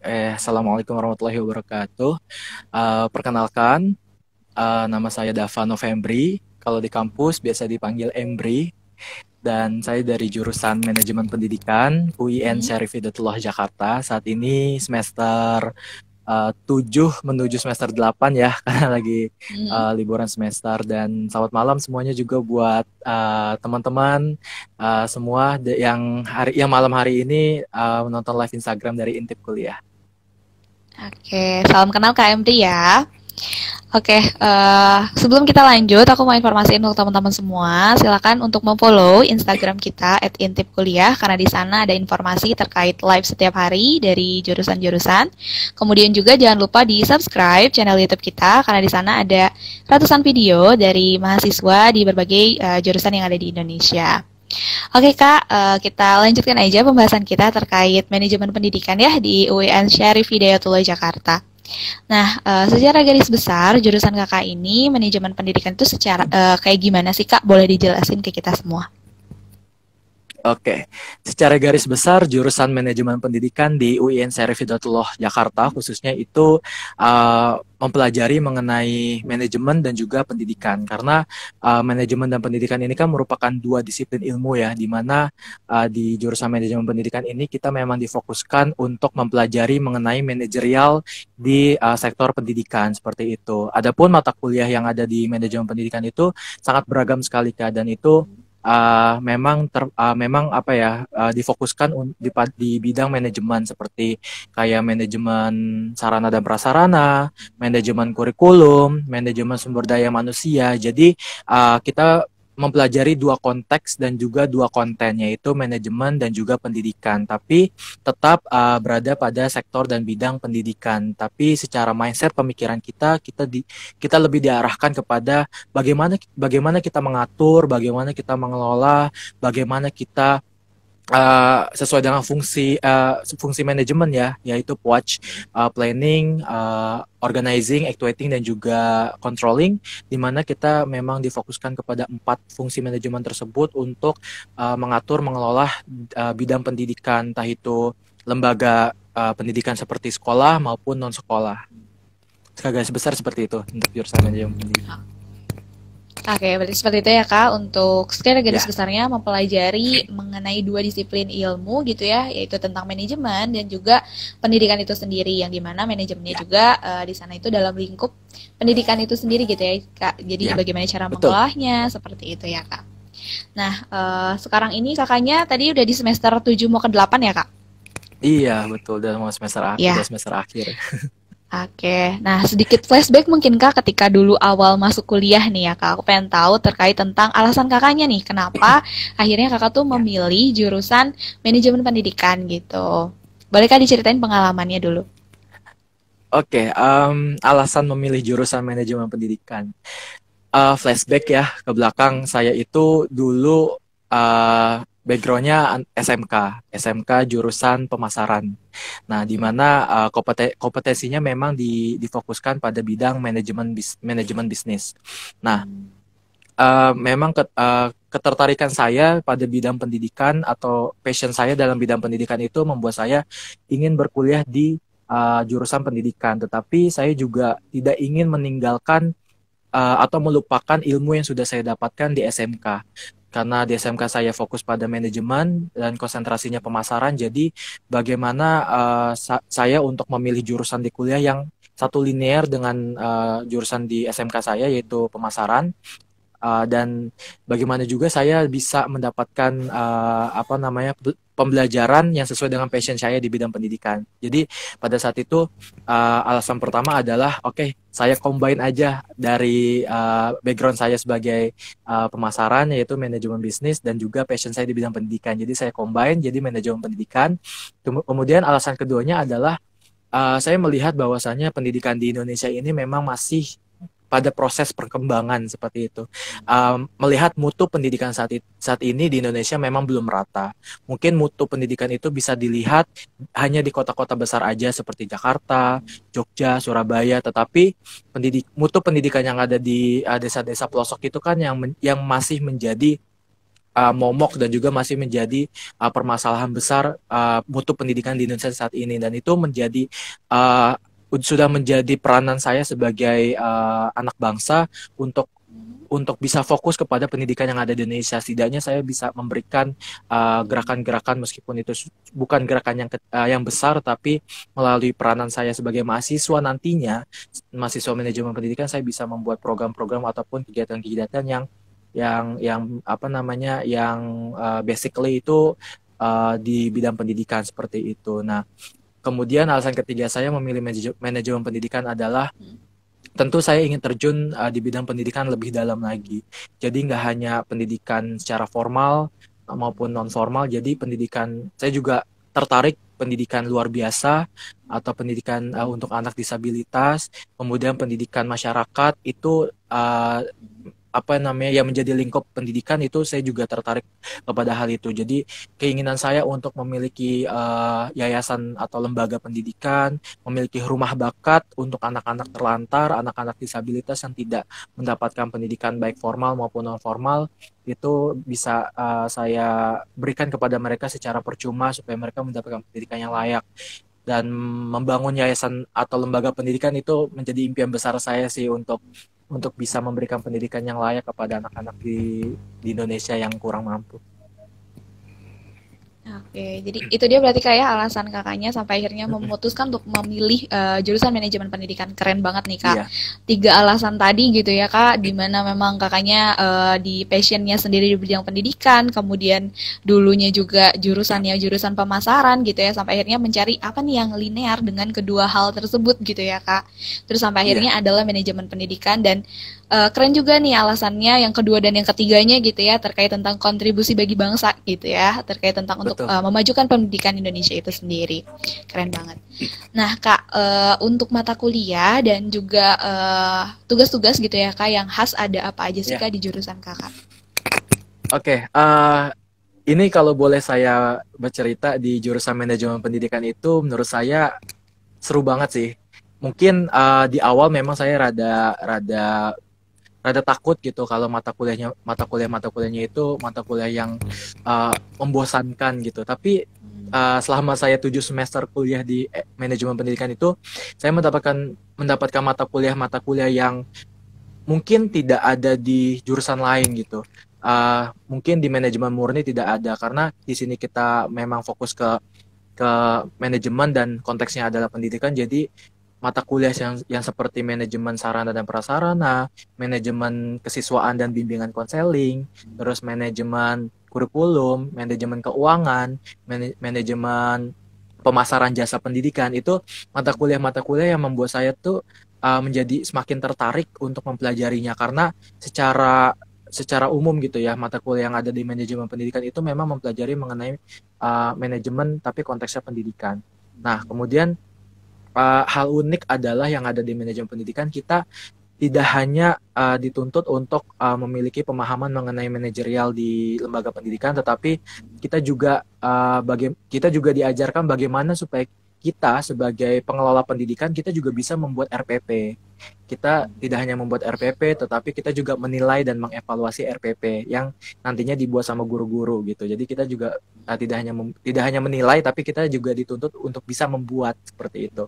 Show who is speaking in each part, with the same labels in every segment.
Speaker 1: Assalamualaikum warahmatullahi wabarakatuh. Perkenalkan, nama saya Dava Novembri. Kalau di kampus biasa dipanggil Embri. Dan saya dari jurusan Manajemen Pendidikan UIN
Speaker 2: Hmm.
Speaker 1: Syarif Hidayatullah Jakarta. Saat ini semester 7 menuju semester 8 ya, karena lagi
Speaker 2: Hmm.
Speaker 1: liburan semester. Dan selamat malam semuanya juga buat teman-teman semua yang malam hari ini menonton live Instagram dari Intip Kuliah.
Speaker 2: Oke, salam kenal Kak MD ya. Oke, sebelum kita lanjut, aku mau informasiin untuk teman-teman semua, silakan untuk memfollow Instagram kita @intipkuliah karena di sana ada informasi terkait live setiap hari dari jurusan-jurusan. Kemudian juga jangan lupa di subscribe channel YouTube kita karena di sana ada ratusan video dari mahasiswa di berbagai jurusan yang ada di Indonesia. Oke Kak, kita lanjutkan aja pembahasan kita terkait manajemen pendidikan ya di UIN Syarif Hidayatullah Jakarta. Nah, secara garis besar jurusan Kakak ini manajemen pendidikan itu secara kayak gimana sih Kak? Boleh dijelasin ke kita semua?
Speaker 1: Oke, secara garis besar jurusan manajemen pendidikan di UIN Syarif Hidayatullah Jakarta khususnya itu mempelajari mengenai manajemen dan juga pendidikan, karena manajemen dan pendidikan ini kan merupakan dua disiplin ilmu ya, di mana di jurusan manajemen pendidikan ini kita memang difokuskan untuk mempelajari mengenai manajerial di sektor pendidikan seperti itu. Adapun mata kuliah yang ada di manajemen pendidikan itu sangat beragam sekali Kak, dan itu memang apa ya, difokuskan di bidang manajemen seperti kayak manajemen sarana dan prasarana, manajemen kurikulum, manajemen sumber daya manusia. Jadi kita mempelajari dua konteks dan juga dua konten, yaitu manajemen dan juga pendidikan. Tapi tetap berada pada sektor dan bidang pendidikan. Tapi secara mindset pemikiran kita lebih diarahkan kepada bagaimana kita mengatur, bagaimana kita mengelola, bagaimana kita sesuai dengan fungsi manajemen ya, yaitu watch, planning, organizing, actuating, dan juga controlling, di mana kita memang difokuskan kepada empat fungsi manajemen tersebut untuk mengatur, mengelola bidang pendidikan, entah itu lembaga pendidikan seperti sekolah maupun non sekolah. Garis besar seperti itu untuk jurusan manajemen pendidikan.
Speaker 2: Oke, berarti seperti itu ya Kak, untuk secara garis
Speaker 1: Ya,
Speaker 2: besarnya mempelajari mengenai dua disiplin ilmu gitu ya, yaitu tentang manajemen dan juga pendidikan itu sendiri, yang dimana manajemennya
Speaker 1: ya,
Speaker 2: juga di sana itu dalam lingkup pendidikan itu sendiri gitu ya Kak. Jadi
Speaker 1: ya,
Speaker 2: bagaimana cara
Speaker 1: betul.
Speaker 2: mengolahnya, seperti itu ya Kak. Nah, sekarang ini kakaknya tadi udah di semester 7 mau ke 8 ya Kak?
Speaker 1: Iya, betul. Udah
Speaker 2: Ya.
Speaker 1: semester akhir.
Speaker 2: Oke, nah sedikit flashback mungkin Kak ketika dulu awal masuk kuliah nih ya Kak. Aku pengen tahu terkait tentang alasan kakaknya nih, kenapa akhirnya kakak tuh
Speaker 1: Ya.
Speaker 2: memilih jurusan manajemen pendidikan gitu. Boleh Kak diceritain pengalamannya dulu?
Speaker 1: Oke, alasan memilih jurusan manajemen pendidikan. Flashback ya ke belakang, saya itu dulu backgroundnya SMK jurusan pemasaran. Nah, di mana kompetensinya memang difokuskan pada bidang manajemen bisnis. Nah, memang ketertarikan saya pada bidang pendidikan atau passion saya dalam bidang pendidikan itu membuat saya ingin berkuliah di jurusan pendidikan. Tetapi saya juga tidak ingin meninggalkan atau melupakan ilmu yang sudah saya dapatkan di SMK. Karena di SMK saya fokus pada manajemen dan konsentrasinya pemasaran, jadi bagaimana saya untuk memilih jurusan di kuliah yang satu linear dengan jurusan di SMK saya, yaitu pemasaran. Dan bagaimana juga saya bisa mendapatkan apa namanya, pembelajaran yang sesuai dengan passion saya di bidang pendidikan. Jadi pada saat itu alasan pertama adalah oke, saya combine aja dari background saya sebagai pemasaran, yaitu manajemen bisnis, dan juga passion saya di bidang pendidikan. Jadi saya combine jadi manajemen pendidikan. Kemudian alasan keduanya adalah saya melihat bahwasannya pendidikan di Indonesia ini memang masih pada proses perkembangan seperti itu. Melihat mutu pendidikan saat ini di Indonesia memang belum merata. Mungkin mutu pendidikan itu bisa dilihat hanya di kota-kota besar aja seperti Jakarta, Jogja, Surabaya, tetapi mutu pendidikan yang ada di desa-desa pelosok itu kan yang masih menjadi momok dan juga masih menjadi permasalahan besar mutu pendidikan di Indonesia saat ini, dan itu menjadi sudah menjadi peranan saya sebagai anak bangsa untuk bisa fokus kepada pendidikan yang ada di Indonesia. Setidaknya saya bisa memberikan gerakan-gerakan meskipun itu bukan gerakan yang besar, tapi melalui peranan saya sebagai mahasiswa nantinya, mahasiswa manajemen pendidikan, saya bisa membuat program-program ataupun kegiatan-kegiatan yang apa namanya yang basically itu di bidang pendidikan seperti itu. Nah, kemudian alasan ketiga saya memilih manajemen pendidikan adalah tentu saya ingin terjun di bidang pendidikan lebih dalam lagi. Jadi nggak hanya pendidikan secara formal maupun non formal. Jadi pendidikan saya juga tertarik pendidikan luar biasa atau pendidikan untuk anak disabilitas, kemudian pendidikan masyarakat itu apa namanya yang menjadi lingkup pendidikan itu saya juga tertarik kepada hal itu. Jadi keinginan saya untuk memiliki yayasan atau lembaga pendidikan, memiliki rumah bakat untuk anak-anak terlantar, anak-anak disabilitas yang tidak mendapatkan pendidikan baik formal maupun non formal, itu bisa saya berikan kepada mereka secara percuma supaya mereka mendapatkan pendidikan yang layak. Dan membangun yayasan atau lembaga pendidikan itu menjadi impian besar saya sih untuk bisa memberikan pendidikan yang layak kepada anak-anak di Indonesia yang kurang mampu.
Speaker 2: Oke, jadi itu dia berarti kayak alasan kakaknya sampai akhirnya memutuskan untuk memilih jurusan manajemen pendidikan. Keren banget nih kak.
Speaker 1: Iya,
Speaker 2: 3 alasan tadi gitu ya kak, dimana memang kakaknya di passionnya sendiri di bidang pendidikan, kemudian dulunya juga jurusannya jurusan pemasaran gitu ya, sampai akhirnya mencari apa nih yang linear dengan kedua hal tersebut gitu ya kak. Terus sampai
Speaker 1: iya,
Speaker 2: akhirnya adalah manajemen pendidikan dan keren juga nih alasannya yang kedua dan yang ketiganya gitu ya terkait tentang kontribusi bagi bangsa gitu ya terkait tentang untuk
Speaker 1: betul.
Speaker 2: memajukan pendidikan Indonesia itu sendiri. Keren banget. Nah kak, untuk mata kuliah dan juga tugas-tugas gitu ya kak yang khas ada apa aja sih
Speaker 1: Ya,
Speaker 2: kak di jurusan kakak?
Speaker 1: oke. Ini kalau boleh saya bercerita di jurusan manajemen pendidikan itu, menurut saya seru banget sih. Mungkin di awal memang saya rada rada rada takut gitu kalau mata kuliahnya itu mata kuliah yang membosankan gitu. Tapi selama saya 7 semester kuliah di manajemen pendidikan itu, saya mendapatkan mata kuliah yang mungkin tidak ada di jurusan lain gitu. Mungkin di manajemen murni tidak ada karena di sini kita memang fokus ke manajemen dan konteksnya adalah pendidikan. Jadi mata kuliah yang seperti manajemen sarana dan prasarana, manajemen kesiswaan dan bimbingan konseling, terus manajemen kurikulum, manajemen keuangan, manajemen pemasaran jasa pendidikan, itu mata kuliah yang membuat saya tuh menjadi semakin tertarik untuk mempelajarinya karena secara umum gitu ya, mata kuliah yang ada di manajemen pendidikan itu memang mempelajari mengenai manajemen tapi konteksnya pendidikan. Nah, kemudian hal unik adalah yang ada di manajemen pendidikan, kita tidak hanya dituntut untuk memiliki pemahaman mengenai manajerial di lembaga pendidikan, tetapi kita juga diajarkan bagaimana supaya kita sebagai pengelola pendidikan kita juga bisa membuat RPP. Kita tidak hanya membuat RPP, tetapi kita juga menilai dan mengevaluasi RPP yang nantinya dibuat sama guru-guru gitu. Jadi kita juga tidak hanya menilai, tapi kita juga dituntut untuk bisa membuat seperti itu.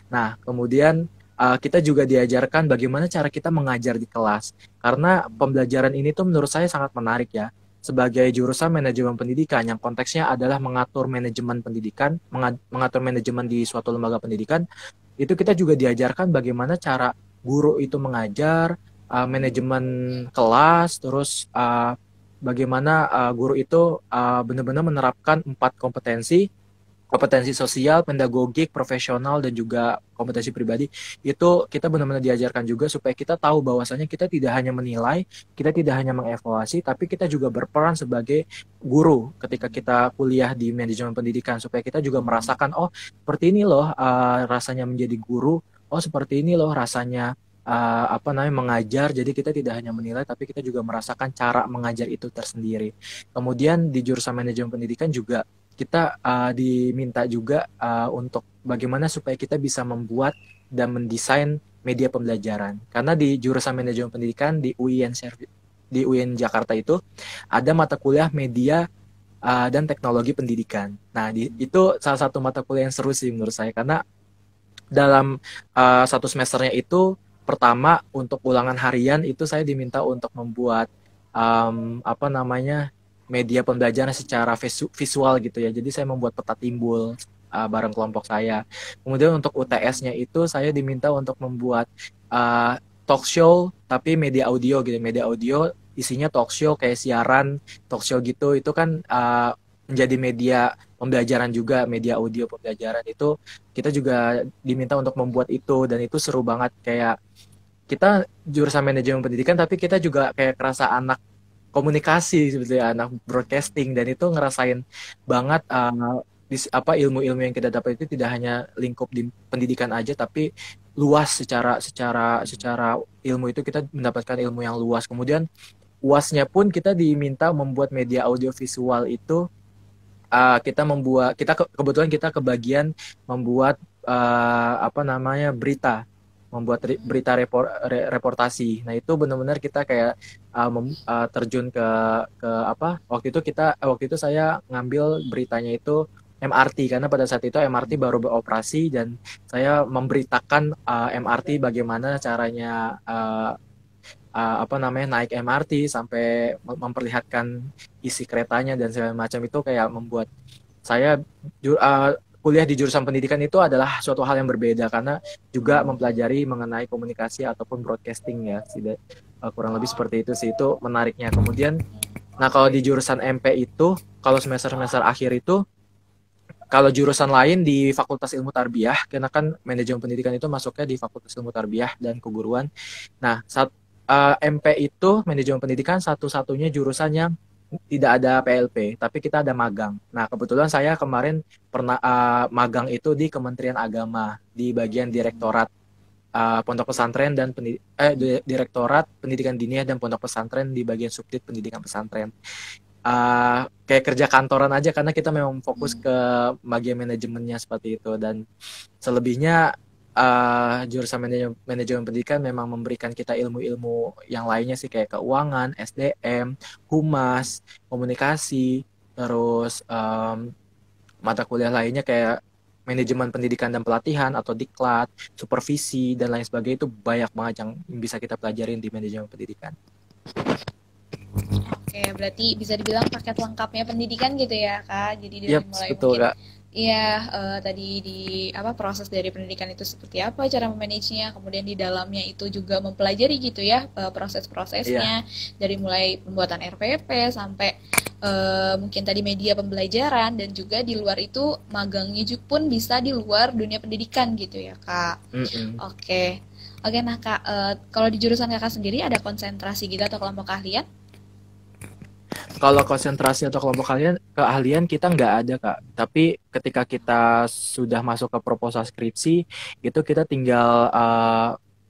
Speaker 1: Nah, kemudian kita juga diajarkan bagaimana cara kita mengajar di kelas. Karena pembelajaran ini tuh menurut saya sangat menarik ya. Sebagai jurusan manajemen pendidikan yang konteksnya adalah mengatur manajemen pendidikan, mengatur manajemen di suatu lembaga pendidikan, itu kita juga diajarkan bagaimana cara guru itu mengajar, manajemen kelas, terus bagaimana guru itu benar-benar menerapkan 4 kompetensi sosial, pedagogik, profesional, dan juga kompetensi pribadi. Itu kita benar-benar diajarkan juga supaya kita tahu bahwasanya kita tidak hanya menilai, kita tidak hanya mengevaluasi, tapi kita juga berperan sebagai guru ketika kita kuliah di manajemen pendidikan, supaya kita juga merasakan, oh seperti ini loh rasanya menjadi guru, oh seperti ini loh rasanya mengajar. Jadi kita tidak hanya menilai, tapi kita juga merasakan cara mengajar itu tersendiri. Kemudian di jurusan manajemen pendidikan juga kita diminta juga untuk bagaimana supaya kita bisa membuat dan mendesain media pembelajaran. Karena di jurusan manajemen pendidikan di UIN di UIN Jakarta itu ada mata kuliah media dan teknologi pendidikan. Nah, itu salah satu mata kuliah yang seru sih menurut saya karena dalam satu semesternya itu pertama untuk ulangan harian itu saya diminta untuk membuat apa namanya media pembelajaran secara visual gitu ya. Jadi saya membuat peta timbul bareng kelompok saya. Kemudian untuk UTS-nya itu saya diminta untuk membuat uh, talk show tapi media audio gitu. Media audio isinya talk show kayak siaran talk show gitu. Itu kan menjadi media pembelajaran juga, media audio pembelajaran itu kita juga diminta untuk membuat itu dan itu seru banget kayak kita jurusan manajemen pendidikan tapi kita juga kayak kerasa anak komunikasi sebetulnya anak broadcasting dan itu ngerasain banget apa ilmu-ilmu yang kita dapat itu tidak hanya lingkup di pendidikan aja tapi luas secara secara secara ilmu itu kita mendapatkan ilmu yang luas. Kemudian UASnya pun kita diminta membuat media audiovisual itu kebetulan kita kebagian membuat apa namanya berita membuat berita reportasi. Nah itu benar-benar kita kayak terjun ke apa waktu itu saya ngambil beritanya itu MRT karena pada saat itu MRT baru beroperasi dan saya memberitakan MRT bagaimana caranya apa namanya naik MRT sampai memperlihatkan isi keretanya dan segala macam itu kayak membuat saya kuliah di jurusan pendidikan itu adalah suatu hal yang berbeda karena juga mempelajari mengenai komunikasi ataupun broadcasting ya kurang lebih seperti itu sih itu menariknya. Kemudian nah kalau di jurusan MP itu kalau semester akhir itu kalau jurusan lain di Fakultas Ilmu Tarbiyah karena kan manajemen pendidikan itu masuknya di Fakultas Ilmu Tarbiyah dan Keguruan. Nah MP itu manajemen pendidikan satu-satunya jurusan yang tidak ada PLP, tapi kita ada magang. Nah, kebetulan saya kemarin pernah magang itu di Kementerian Agama di bagian Direktorat Pondok Pesantren dan Direktorat Pendidikan Diniyah dan Pondok Pesantren di bagian Subdit Pendidikan Pesantren. Kayak kerja kantoran aja karena kita memang fokus ke bagian manajemennya seperti itu dan selebihnya jurusan manajemen pendidikan memang memberikan kita ilmu-ilmu yang lainnya sih kayak keuangan, SDM, humas, komunikasi, terus mata kuliah lainnya kayak manajemen pendidikan dan pelatihan atau diklat, supervisi dan lain sebagainya itu banyak banget yang bisa kita pelajarin di manajemen pendidikan.
Speaker 2: Oke, berarti bisa dibilang paket lengkapnya pendidikan gitu ya, Kak. Jadi dari mulai
Speaker 1: betul,
Speaker 2: mungkin
Speaker 1: Kak.
Speaker 2: iya, tadi di apa proses dari pendidikan itu seperti apa, cara memanagenya, kemudian di dalamnya itu juga mempelajari gitu ya proses-prosesnya dari mulai pembuatan RPP sampai mungkin tadi media pembelajaran dan juga di luar itu magangnya juga pun bisa di luar dunia pendidikan gitu ya, Kak. Oke. Oke, nah Kak, kalau di jurusan Kakak sendiri ada konsentrasi gitu atau kelompok keahlian?
Speaker 1: Kalau konsentrasi atau kelompok keahlian kita nggak ada, Kak. Tapi ketika kita sudah masuk ke proposal skripsi, itu kita tinggal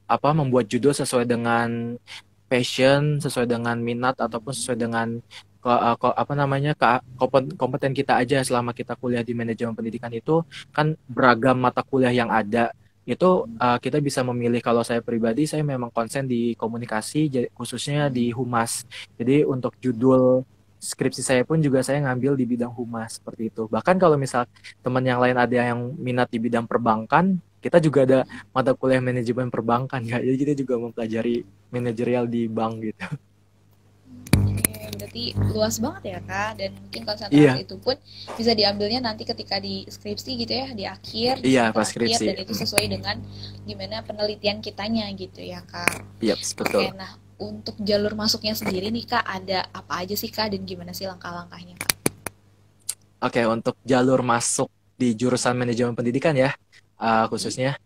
Speaker 1: membuat judul sesuai dengan passion, sesuai dengan minat ataupun sesuai dengan kompeten kita aja selama kita kuliah di manajemen pendidikan itu kan beragam mata kuliah yang ada itu kita bisa memilih. Kalau saya pribadi saya memang konsen di komunikasi khususnya di humas. Jadi untuk judul skripsi saya pun juga saya ngambil di bidang humas seperti itu. Bahkan kalau misal teman yang lain ada yang minat di bidang perbankan, kita juga ada mata kuliah manajemen perbankan ya. Jadi kita juga mempelajari manajerial di bank gitu.
Speaker 2: Berarti luas banget ya Kak, dan mungkin konsentrasi itu pun bisa diambilnya nanti ketika di skripsi gitu ya, di akhir, di
Speaker 1: pas skripsi.
Speaker 2: dan itu sesuai dengan gimana penelitian kitanya gitu ya Kak.
Speaker 1: Betul.
Speaker 2: Oke, nah untuk jalur masuknya sendiri nih Kak, ada apa aja sih Kak dan gimana sih langkah-langkahnya Kak?
Speaker 1: Oke, untuk jalur masuk di jurusan manajemen pendidikan ya, khususnya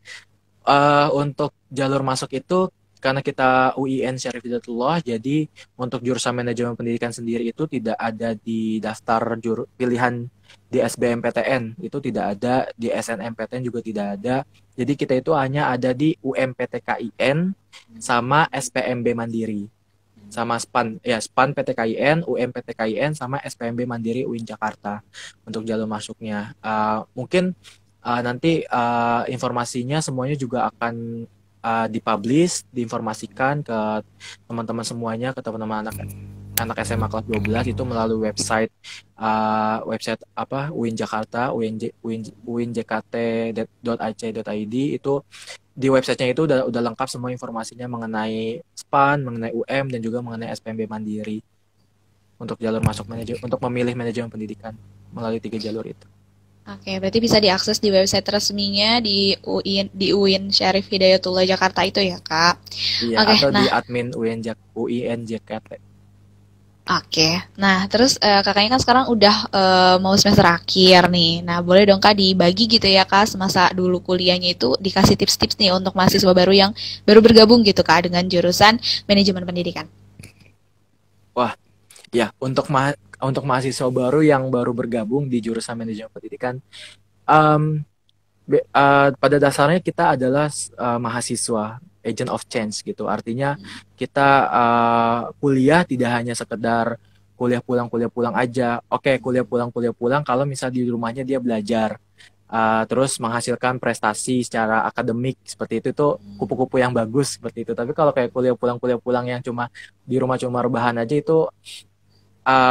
Speaker 1: untuk jalur masuk itu karena kita UIN Syarif Hidayatullah, jadi untuk jurusan manajemen pendidikan sendiri itu tidak ada di daftar pilihan di SBMPTN, itu tidak ada, di SNMPTN juga tidak ada. Jadi kita itu hanya ada di UMPTKIN sama SPMB Mandiri. Sama SPAN PTKIN, UMPTKIN sama SPMB Mandiri UIN Jakarta untuk jalur masuknya. Mungkin nanti informasinya semuanya juga akan dipublish, diinformasikan ke teman-teman semuanya, ke teman-teman anak SMA kelas 12 itu melalui website apa UIN Jakarta, uinjkt.ac.id. Itu di websitenya itu udah lengkap semua informasinya mengenai SPAN, mengenai UM, dan juga mengenai SPMB Mandiri untuk jalur masuk untuk memilih manajemen pendidikan melalui 3 jalur itu.
Speaker 2: Oke, berarti bisa diakses di website resminya di UIN Syarif Hidayatullah Jakarta itu ya, Kak.
Speaker 1: Iya,
Speaker 2: Oke,
Speaker 1: atau di
Speaker 2: nah,
Speaker 1: admin UIN JKT.
Speaker 2: oke. Nah, terus kakaknya kan sekarang udah mau semester akhir nih. Nah, boleh dong Kak dibagi gitu ya Kak, semasa dulu kuliahnya itu dikasih tips-tips nih untuk mahasiswa baru yang baru bergabung gitu Kak dengan jurusan manajemen pendidikan.
Speaker 1: Wah, ya untuk mahasiswa baru yang baru bergabung di jurusan manajemen pendidikan, um, pada dasarnya kita adalah mahasiswa agent of change gitu. Artinya kita kuliah tidak hanya sekedar kuliah pulang aja. Oke, kuliah pulang kalau misal di rumahnya dia belajar, terus menghasilkan prestasi secara akademik seperti itu tuh kupu-kupu yang bagus seperti itu. Tapi kalau kayak kuliah pulang yang cuma di rumah cuma rebahan aja itu,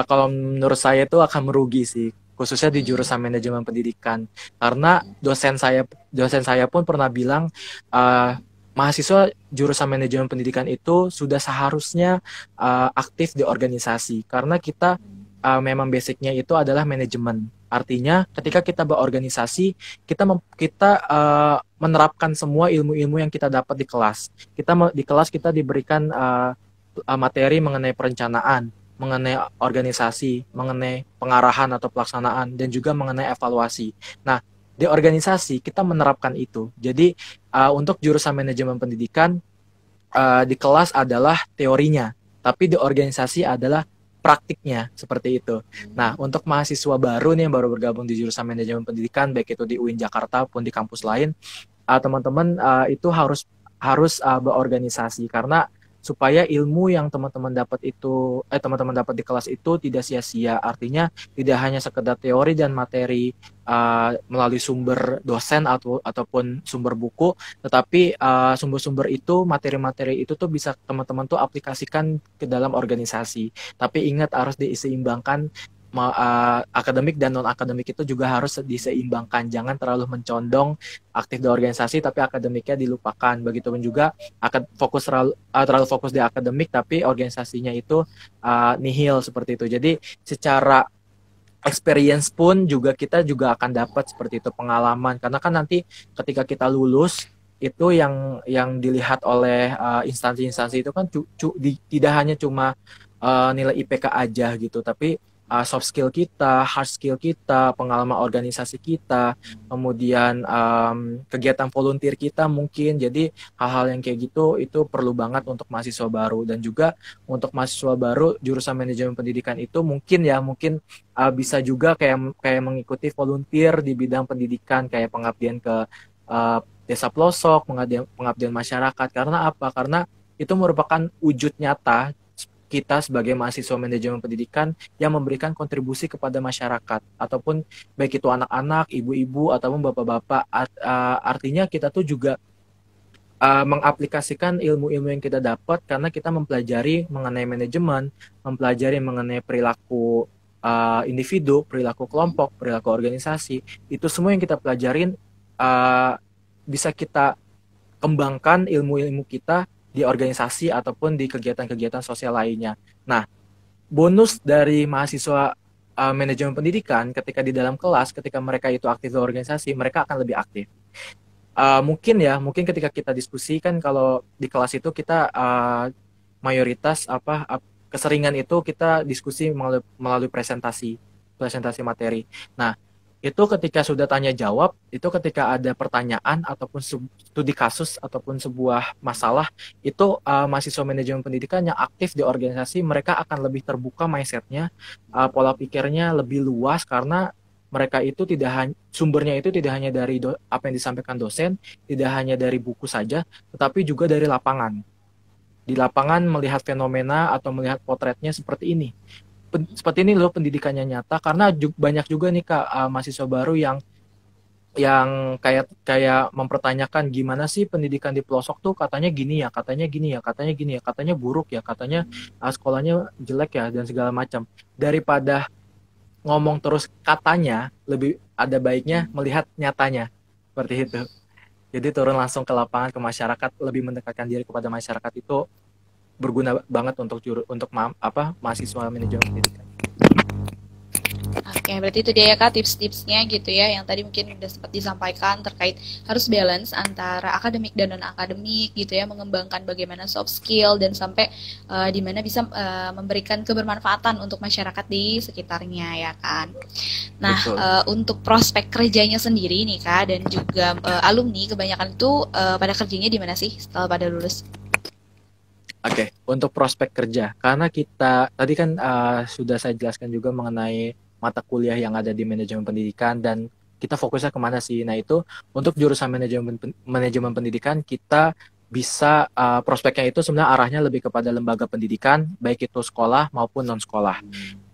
Speaker 1: kalau menurut saya itu akan merugi sih, khususnya di jurusan manajemen pendidikan. Karena dosen saya pun pernah bilang, uh, mahasiswa jurusan manajemen pendidikan itu sudah seharusnya aktif di organisasi, karena kita memang basicnya itu adalah manajemen. Artinya ketika kita berorganisasi, kita menerapkan semua ilmu-ilmu yang kita dapat di kelas. Di kelas kita diberikan materi mengenai perencanaan, mengenai organisasi, mengenai pengarahan atau pelaksanaan, dan juga mengenai evaluasi. Nah, di organisasi kita menerapkan itu. Jadi untuk jurusan manajemen pendidikan, di kelas adalah teorinya, tapi di organisasi adalah praktiknya, seperti itu. Nah, untuk mahasiswa baru nih yang baru bergabung di jurusan manajemen pendidikan, baik itu di UIN Jakarta maupun di kampus lain, teman-teman itu harus berorganisasi, karena supaya ilmu yang teman-teman dapat di kelas itu tidak sia-sia. Artinya tidak hanya sekedar teori dan materi melalui sumber dosen ataupun sumber buku, tetapi sumber-sumber itu, materi-materi itu tuh bisa teman-teman tuh aplikasikan ke dalam organisasi. Tapi ingat, harus diseimbangkan, akademik dan non akademik itu juga harus diseimbangkan. Jangan terlalu mencondong aktif di organisasi tapi akademiknya dilupakan. Begitupun juga terlalu fokus di akademik tapi organisasinya itu nihil, seperti itu. Jadi secara experience pun kita juga akan dapat seperti itu, pengalaman. Karena kan nanti ketika kita lulus itu yang dilihat oleh instansi-instansi itu kan tidak hanya cuma nilai IPK aja gitu, tapi soft skill kita, hard skill kita, pengalaman organisasi kita, kemudian kegiatan volunteer kita mungkin. Jadi hal-hal yang kayak gitu itu perlu banget untuk mahasiswa baru. Dan juga untuk mahasiswa baru jurusan manajemen pendidikan itu mungkin bisa juga kayak mengikuti volunteer di bidang pendidikan, kayak pengabdian ke desa pelosok, pengabdian masyarakat. Karena apa? Karena itu merupakan wujud nyata kita sebagai mahasiswa manajemen pendidikan yang memberikan kontribusi kepada masyarakat, ataupun baik itu anak-anak, ibu-ibu, ataupun bapak-bapak. Artinya kita tuh juga mengaplikasikan ilmu-ilmu yang kita dapat karena kita mempelajari mengenai manajemen, mempelajari mengenai perilaku individu, perilaku kelompok, perilaku organisasi. Itu semua yang kita pelajarin bisa kita kembangkan ilmu-ilmu kita di organisasi ataupun di kegiatan-kegiatan sosial lainnya. Nah, bonus dari mahasiswa manajemen pendidikan ketika di dalam kelas, ketika mereka itu aktif di organisasi, mereka akan lebih aktif. Mungkin ketika kita diskusi kan, kalau di kelas itu kita mayoritas keseringan itu kita diskusi melalui presentasi materi. Nah, itu ketika sudah tanya jawab, itu ketika ada pertanyaan ataupun studi kasus ataupun sebuah masalah, itu mahasiswa manajemen pendidikan yang aktif di organisasi, mereka akan lebih terbuka mindsetnya, pola pikirnya lebih luas, karena mereka itu sumbernya itu tidak hanya dari apa yang disampaikan dosen, tidak hanya dari buku saja, tetapi juga dari lapangan. Di lapangan melihat fenomena atau melihat potretnya seperti ini loh pendidikannya nyata. Karena banyak juga nih Kak mahasiswa baru yang yang kayak kayak mempertanyakan gimana sih pendidikan di pelosok tuh katanya gini ya, katanya gini ya, katanya gini ya, katanya buruk ya, katanya sekolahnya jelek ya dan segala macam. Daripada ngomong terus katanya, lebih ada baiknya melihat nyatanya. Seperti itu. Jadi turun langsung ke lapangan ke masyarakat, lebih mendekatkan diri kepada masyarakat itu berguna banget untuk untuk mahasiswa manajemen pendidikan.
Speaker 2: Oke, berarti itu dia ya Kak tips-tipsnya gitu ya yang tadi mungkin udah sempat disampaikan terkait harus balance antara akademik dan non-akademik gitu ya, mengembangkan bagaimana soft skill dan sampai di mana bisa memberikan kebermanfaatan untuk masyarakat di sekitarnya ya kan. Nah,
Speaker 1: Betul.
Speaker 2: untuk prospek kerjanya sendiri nih Kak dan juga alumni kebanyakan itu pada kerjanya di mana sih setelah pada lulus?
Speaker 1: Oke, untuk prospek kerja, karena kita tadi kan sudah saya jelaskan juga mengenai mata kuliah yang ada di manajemen pendidikan dan kita fokusnya kemana sih? Nah itu untuk jurusan manajemen pendidikan kita bisa prospeknya itu sebenarnya arahnya lebih kepada lembaga pendidikan, baik itu sekolah maupun non sekolah.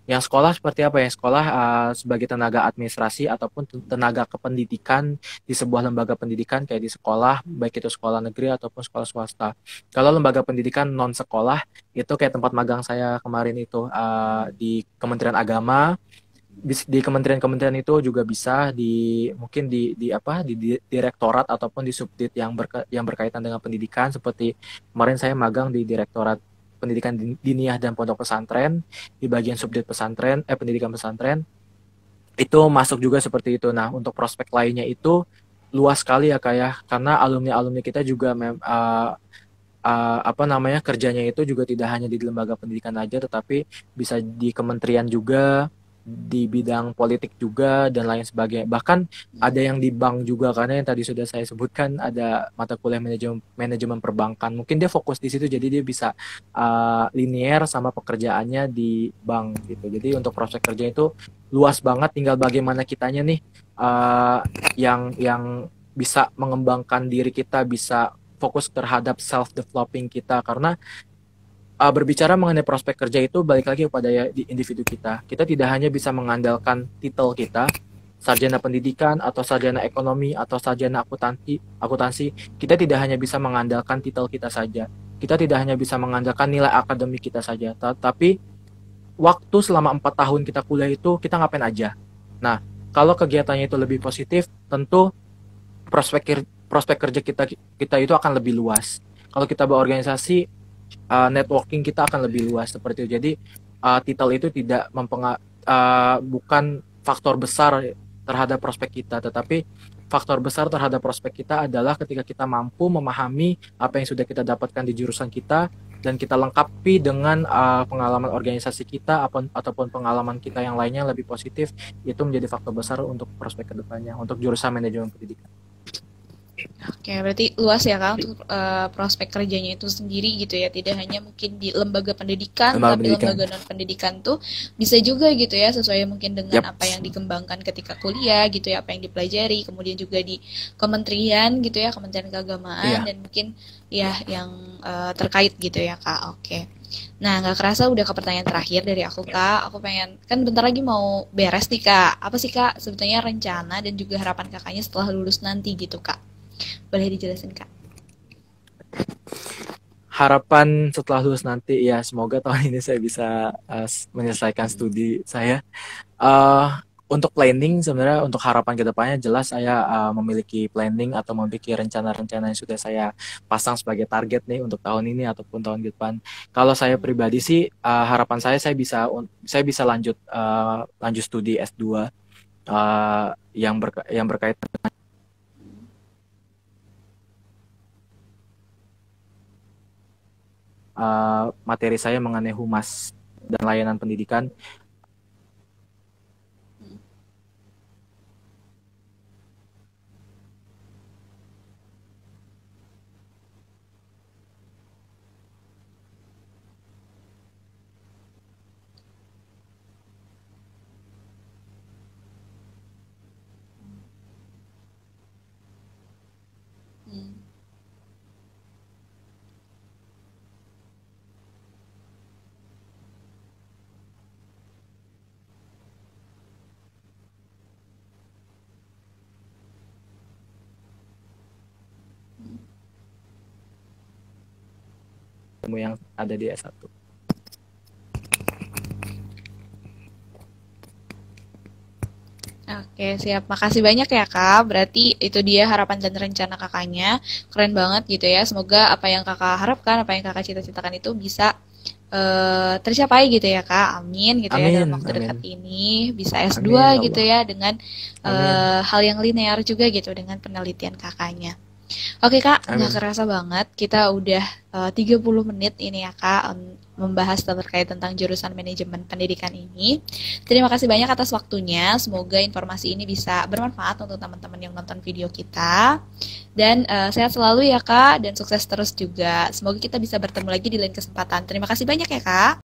Speaker 1: Yang sekolah seperti apa ya? Sekolah sebagai tenaga administrasi ataupun tenaga kependidikan di sebuah lembaga pendidikan kayak di sekolah, baik itu sekolah negeri ataupun sekolah swasta. Kalau lembaga pendidikan non sekolah itu kayak tempat magang saya kemarin itu di Kementerian Agama, di kementerian-kementerian itu juga bisa di mungkin di direktorat ataupun di subdit yang berkaitan dengan pendidikan seperti kemarin saya magang di Direktorat Pendidikan Diniyah dan Pondok Pesantren di bagian subdit pendidikan pesantren itu masuk juga seperti itu. Nah, untuk prospek lainnya itu luas sekali ya kayak karena alumni-alumni kita juga apa namanya kerjanya itu juga tidak hanya di lembaga pendidikan aja tetapi bisa di kementerian juga di bidang politik juga dan lain sebagainya bahkan ada yang di bank juga karena yang tadi sudah saya sebutkan ada mata kuliah manajemen manajemen perbankan mungkin dia fokus di situ jadi dia bisa linier sama pekerjaannya di bank gitu jadi untuk prospek kerja itu luas banget tinggal bagaimana kitanya nih uh, yang bisa mengembangkan diri kita bisa fokus terhadap self developing kita karena berbicara mengenai prospek kerja itu balik lagi kepada ya di individu kita. Kita tidak hanya bisa mengandalkan titel kita, sarjana pendidikan atau sarjana ekonomi atau sarjana akuntansi. Kita tidak hanya bisa mengandalkan titel kita saja. Kita tidak hanya bisa mengandalkan nilai akademik kita saja, tapi waktu selama 4 tahun kita kuliah itu kita ngapain aja. Nah, kalau kegiatannya itu lebih positif, tentu prospek kerja kita kita itu akan lebih luas. Kalau kita berorganisasi, networking kita akan lebih luas seperti itu. Jadi titel itu tidak bukan faktor besar terhadap prospek kita, tetapi faktor besar terhadap prospek kita adalah ketika kita mampu memahami apa yang sudah kita dapatkan di jurusan kita dan kita lengkapi dengan pengalaman organisasi kita ataupun pengalaman kita yang lainnya yang lebih positif itu menjadi faktor besar untuk prospek kedepannya untuk jurusan manajemen pendidikan.
Speaker 2: Oke, berarti luas ya Kak untuk prospek kerjanya itu sendiri gitu ya. Tidak hanya mungkin di lembaga pendidikan,
Speaker 1: Lembaga
Speaker 2: tapi
Speaker 1: pendidikan.
Speaker 2: lembaga non pendidikan tuh bisa juga gitu ya, sesuai mungkin dengan
Speaker 1: Yap.
Speaker 2: apa yang dikembangkan ketika kuliah gitu ya, apa yang dipelajari, kemudian juga di kementerian gitu ya, Kementerian Keagamaan
Speaker 1: Iya.
Speaker 2: dan mungkin ya yang terkait gitu ya Kak. Oke. Nah, nggak kerasa udah ke pertanyaan terakhir dari aku Kak. Aku pengen kan bentar lagi mau beres nih Kak. Apa sih Kak sebetulnya rencana dan juga harapan kakaknya setelah lulus nanti gitu Kak? Boleh dijelasin, Kak?
Speaker 1: Harapan setelah lulus nanti ya semoga tahun ini saya bisa menyelesaikan studi saya. Uh, untuk planning sebenarnya untuk harapan kedepannya jelas saya memiliki planning atau memiliki rencana-rencana yang sudah saya pasang sebagai target nih untuk tahun ini ataupun tahun depan. Kalau saya pribadi sih harapan saya bisa lanjut studi S2 yang berkaitan materi saya mengenai humas dan layanan pendidikan.
Speaker 2: Hmm.
Speaker 1: ilmu yang ada di S1.
Speaker 2: Oke, siap. Makasih banyak ya, Kak. Berarti itu dia harapan dan rencana kakaknya. Keren banget gitu ya. Semoga apa yang kakak harapkan, apa yang kakak cita-citakan itu bisa tercapai gitu ya, Kak. Amin gitu ya dalam
Speaker 1: Amin,
Speaker 2: waktu dekat
Speaker 1: amin,
Speaker 2: ini. Bisa
Speaker 1: amin
Speaker 2: S2
Speaker 1: ya
Speaker 2: gitu
Speaker 1: Allah,
Speaker 2: ya dengan
Speaker 1: amin,
Speaker 2: hal yang linear juga gitu dengan penelitian kakaknya. Oke Kak, nggak
Speaker 1: amin,
Speaker 2: kerasa banget. Kita udah 30 menit ini ya Kak membahas terkait tentang jurusan manajemen pendidikan ini. Terima kasih banyak atas waktunya. Semoga informasi ini bisa bermanfaat untuk teman-teman yang nonton video kita. Dan sehat selalu ya Kak, dan sukses terus juga. Semoga kita bisa bertemu lagi di lain kesempatan. Terima kasih banyak ya Kak.